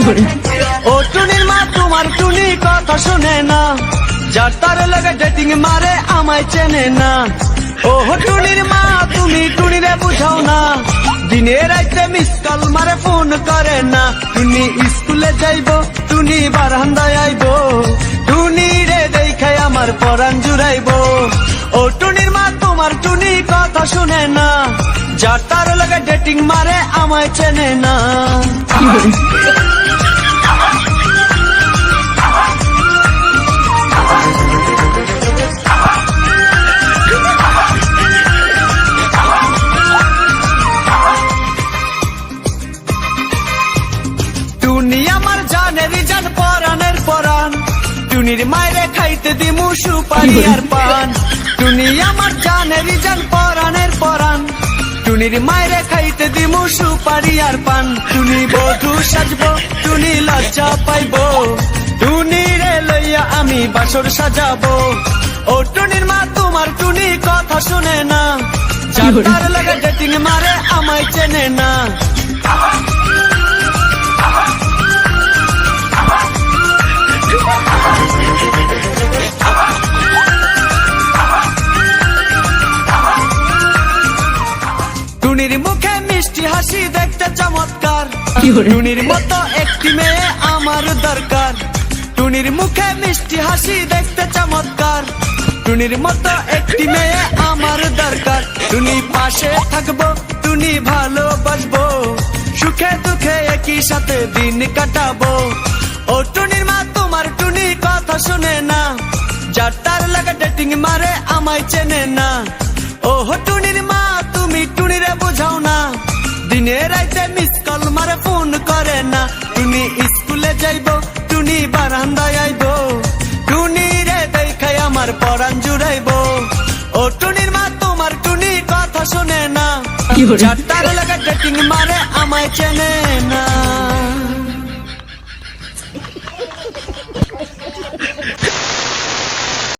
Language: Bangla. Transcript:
ও টুনির মা তোমার টুনি কথা শুনে না, যার তার লাগে ডেটিং মারে আমায় চেনে না। ও টুনির মা তুমি টুনিরে বুঝাও না, দিনে রাইতে মিস কল মারে ফোন করে না। টুনি স্কুলে যাইব, টুনি বারান্দায় আইব, টুনি রে দেখাই আমার পরাণ জুড়াইব। ও টুনির মা তোমার টুনি কথা শুনে না, যার তার লাগে ডেটিং মারে আমায় চেনে না। টুনি আমার জানেরই জান পরাণের পরাণ, টুনির মায়েরে খাইতে দিমু সুপারি আর পান। টুনি আমার জানেরই জান পরাণের পরাণ, টুনির মায়েরে খাইতে দিমু সুপারি আর পান। টুনি বধূ সাজবো, টুনি লজ্জা পাইব, টুনি রে লইয়া আমি বাসর সাজাবো। ও টুনির মা তোমার টুনি কথা শুনে না, যার তার লাগে ডেটিং মারে আমায় চেনে না। টুনির মুখে মিষ্টি হাসি দেখতে চমৎকার, টুনির মতো একটি মেয়ে আমার দরকার। টুনির মুখে মিষ্টি হাসি দেখতে চমৎকার, টুনির মতো একটি মেয়ে আমার দরকার। টুনি পাশে থাকবো, টুনি ভালোবাসবো, সুখে দুঃখে একই সাথে দিন কাটাবো। ও টুনির মা তোমার টুনি কথা শুনে না, যার তার লাগে ডেটিং মারে আমায় চেনে না। ও টুনির মা তুমি টুনিরে বুঝাও না, দিনে রাইতে মিস কল মারে ফোন করে না। টুনি স্কুলে যাইব, টুনি বারান্দায় আইব, টুনি রে দেখাই আমার পরাণ জুড়াইব। ও টুনির মা তোমার টুনি কথা শুনে না, যার তার লাগে ডেটিং মারে আমায় চেনে